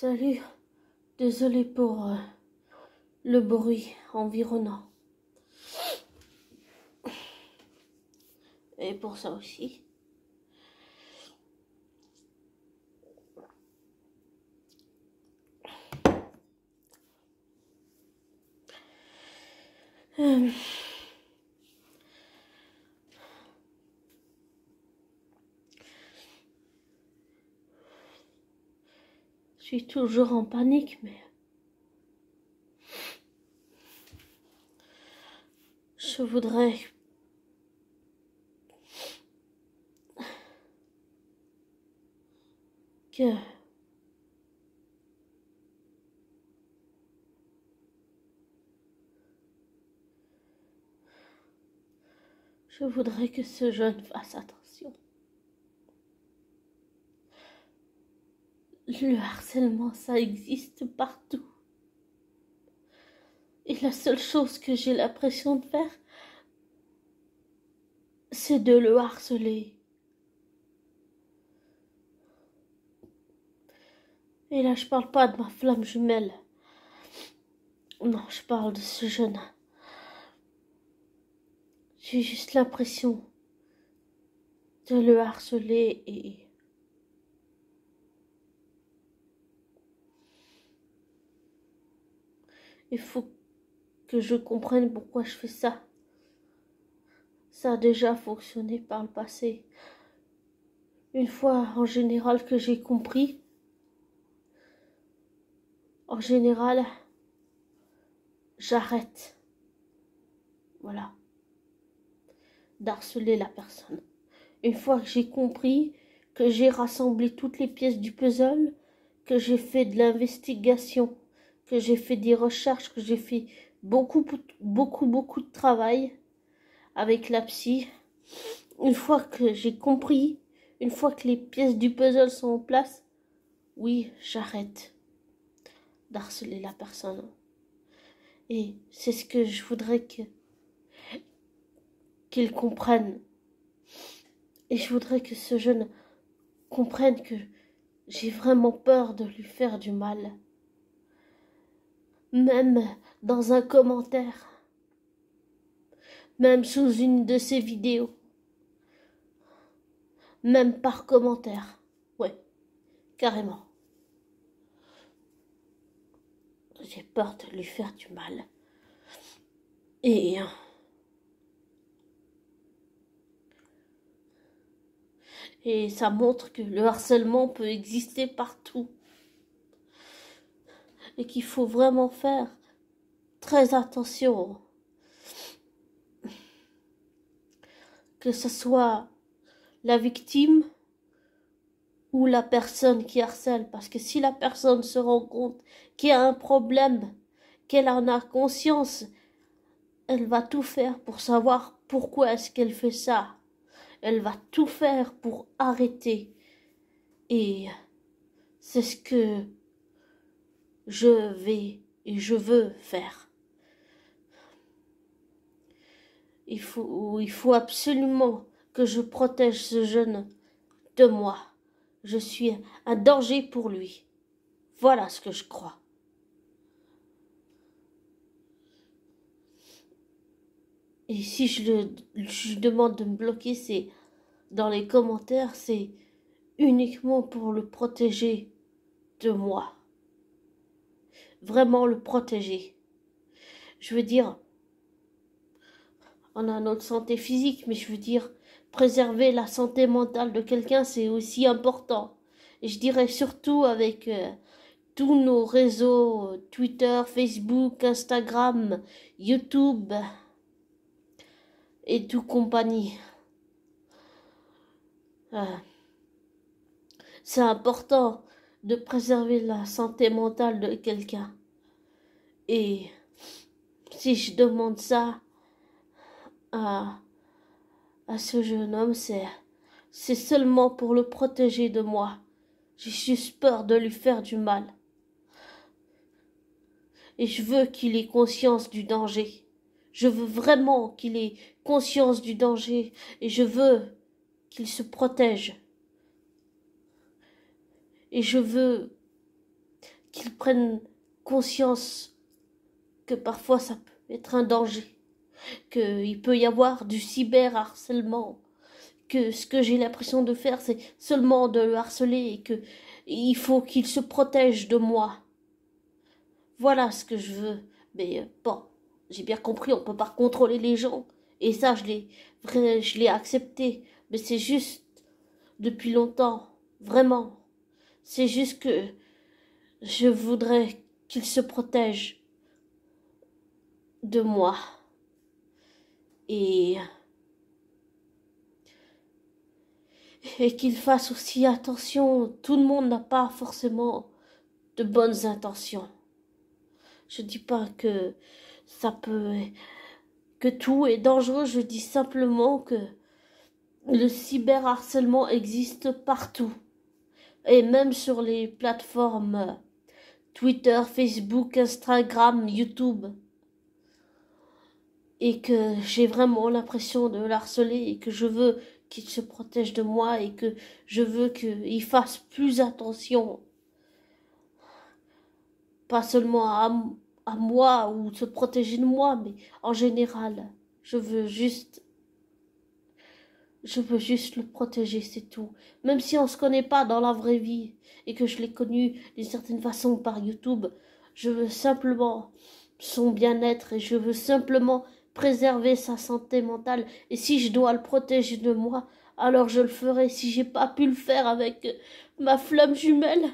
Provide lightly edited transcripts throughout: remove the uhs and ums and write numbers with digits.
Salut, désolé pour le bruit environnant. Et pour ça aussi. Je suis toujours en panique, mais je voudrais que ce jeune fasse attention. Le harcèlement, ça existe partout. Et la seule chose que j'ai l'impression de faire, c'est de le harceler. Et là, je parle pas de ma flamme jumelle. Non, je parle de ce jeune. J'ai juste l'impression de le harceler et il faut que je comprenne pourquoi je fais ça. Ça a déjà fonctionné par le passé. Une fois, en général, que j'ai compris, en général, j'arrête. Voilà. D'harceler la personne. Une fois que j'ai compris, que j'ai rassemblé toutes les pièces du puzzle, que j'ai fait de l'investigation, que j'ai fait des recherches, que j'ai fait beaucoup de travail avec la psy. Une fois que j'ai compris, une fois que les pièces du puzzle sont en place, oui, j'arrête d'harceler la personne. Et c'est ce que je voudrais qu'il comprenne. Et je voudrais que ce jeune comprenne que j'ai vraiment peur de lui faire du mal. Même dans un commentaire. Même sous une de ses vidéos. Même par commentaire. Ouais, carrément. J'ai peur de lui faire du mal. Et ça montre que le harcèlement peut exister partout. Et qu'il faut vraiment faire très attention. Que ce soit la victime ou la personne qui harcèle. Parce que si la personne se rend compte qu'il y a un problème, qu'elle en a conscience, elle va tout faire pour savoir pourquoi est-ce qu'elle fait ça. Elle va tout faire pour arrêter. Et c'est ce que je vais et je veux faire. Il faut absolument que je protège ce jeune de moi. Je suis un danger pour lui. Voilà ce que je crois. Et si je demande de me bloquer, c'est dans les commentaires, c'est uniquement pour le protéger de moi. Vraiment le protéger. Je veux dire, on a notre santé physique, mais je veux dire, préserver la santé mentale de quelqu'un, c'est aussi important. Et je dirais surtout avec tous nos réseaux, Twitter, Facebook, Instagram, YouTube et tout compagnie. C'est important de préserver la santé mentale de quelqu'un. Et si je demande ça à ce jeune homme, c'est seulement pour le protéger de moi. J'ai juste peur de lui faire du mal. Et je veux qu'il ait conscience du danger. Je veux vraiment qu'il ait conscience du danger. Et je veux qu'il se protège. Et je veux qu'ils prennent conscience que parfois ça peut être un danger, qu'il peut y avoir du cyberharcèlement, que ce que j'ai l'impression de faire, c'est seulement de le harceler et que il faut qu'il se protège de moi. Voilà ce que je veux. Mais bon, j'ai bien compris, on peut pas contrôler les gens. Et ça, je l'ai accepté. Mais c'est juste depuis longtemps, vraiment. C'est juste que je voudrais qu'il se protège de moi. Et qu'il fasse aussi attention. Tout le monde n'a pas forcément de bonnes intentions. Je dis pas que ça peut, que tout est dangereux. Je dis simplement que le cyberharcèlement existe partout. Et même sur les plateformes Twitter, Facebook, Instagram, YouTube. Et que j'ai vraiment l'impression de le harceler et que je veux qu'il se protège de moi et que je veux qu'il fasse plus attention. Pas seulement à moi ou se protéger de moi, mais en général. Je veux juste le protéger, c'est tout. Même si on se connaît pas dans la vraie vie et que je l'ai connu d'une certaine façon par YouTube, je veux simplement son bien-être et je veux simplement préserver sa santé mentale. Et si je dois le protéger de moi, alors je le ferai. Si j'ai pas pu le faire avec ma flamme jumelle,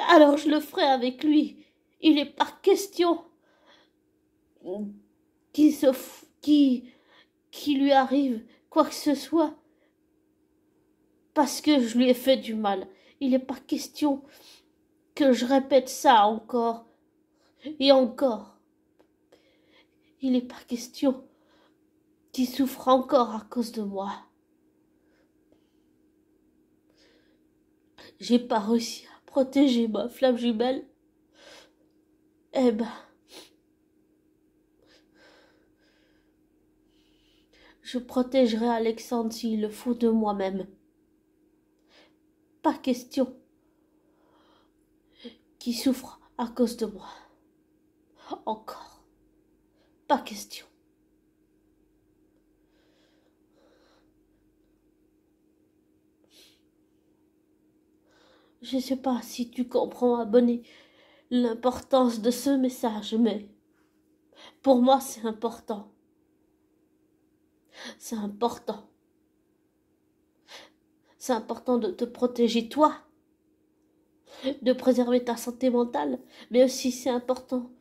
alors je le ferai avec lui. Il n'est pas question qu'il se qui lui arrive quoi que ce soit parce que je lui ai fait du mal. Il n'est pas question que je répète ça encore et encore. Il n'est pas question qu'il souffre encore à cause de moi. J'ai pas réussi à protéger ma flamme jumelle. Eh ben, je protégerai Alexandre s'il le faut de moi-même. Pas question qu'il souffre à cause de moi. Encore. Pas question. Je ne sais pas si tu comprends, abonné, l'importance de ce message, mais pour moi, c'est important. C'est important. C'est important de te protéger toi, de préserver ta santé mentale, mais aussi c'est important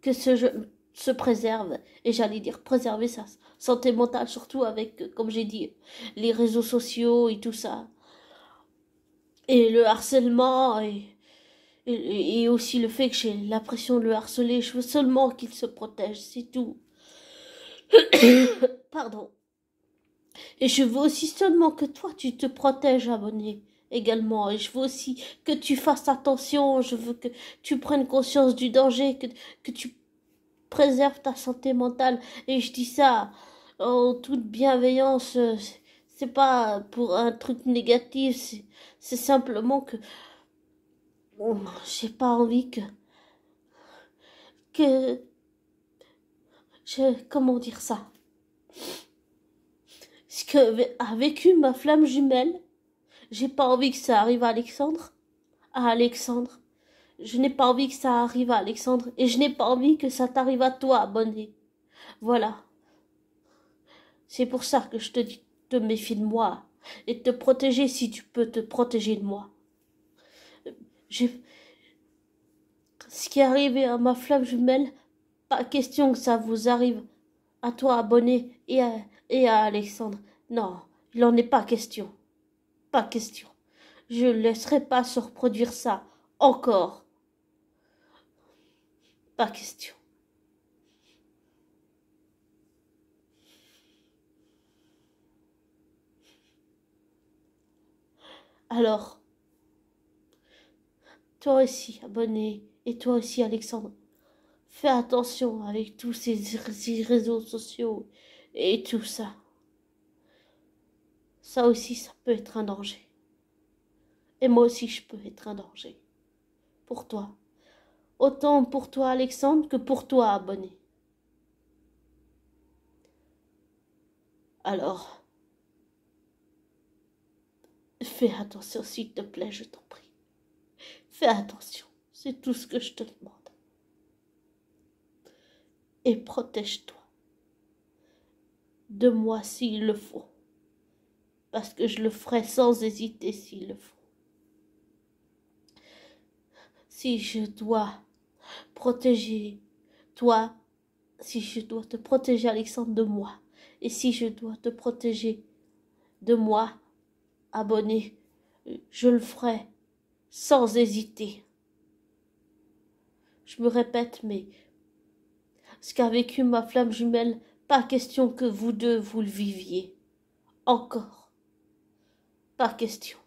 que ce jeune se préserve, et j'allais dire préserver sa santé mentale, surtout avec, comme j'ai dit, les réseaux sociaux et tout ça, et le harcèlement, et aussi le fait que j'ai l'impression de le harceler. Je veux seulement qu'il se protège, c'est tout. Pardon. Et je veux aussi seulement que toi, tu te protèges, abonné, également. Et je veux aussi que tu fasses attention. Je veux que tu prennes conscience du danger, que tu préserves ta santé mentale. Et je dis ça en toute bienveillance. C'est pas pour un truc négatif. C'est simplement que j'ai pas envie que comment dire ça? Ce que a vécu ma flamme jumelle, j'ai pas envie que ça arrive à Alexandre. À Alexandre. Je n'ai pas envie que ça arrive à Alexandre. Et je n'ai pas envie que ça t'arrive à toi, abonné. Voilà. C'est pour ça que je te dis de te méfier de moi. Et de te protéger si tu peux te protéger de moi. Ce qui est arrivé à ma flamme jumelle, pas question que ça vous arrive à toi, abonné, et à Alexandre. Non, il n'en est pas question. Pas question. Je ne laisserai pas se reproduire ça. Encore. Pas question. Alors, toi aussi, abonné, et toi aussi, Alexandre, fais attention avec tous ces réseaux sociaux et tout ça. Ça aussi, ça peut être un danger. Et moi aussi, je peux être un danger. pour toi. Autant pour toi, Alexandre, que pour toi, abonné. Alors, fais attention, s'il te plaît, je t'en prie. Fais attention, c'est tout ce que je te demande. Et protège-toi de moi s'il le faut, parce que je le ferai sans hésiter s'il le faut. Si je dois protéger toi, si je dois te protéger, Alexandre, de moi, et si je dois te protéger de moi, abonné, je le ferai sans hésiter. Je me répète, mais ce qu'a vécu ma flamme jumelle, pas question que vous deux vous le viviez. Encore. Pas question.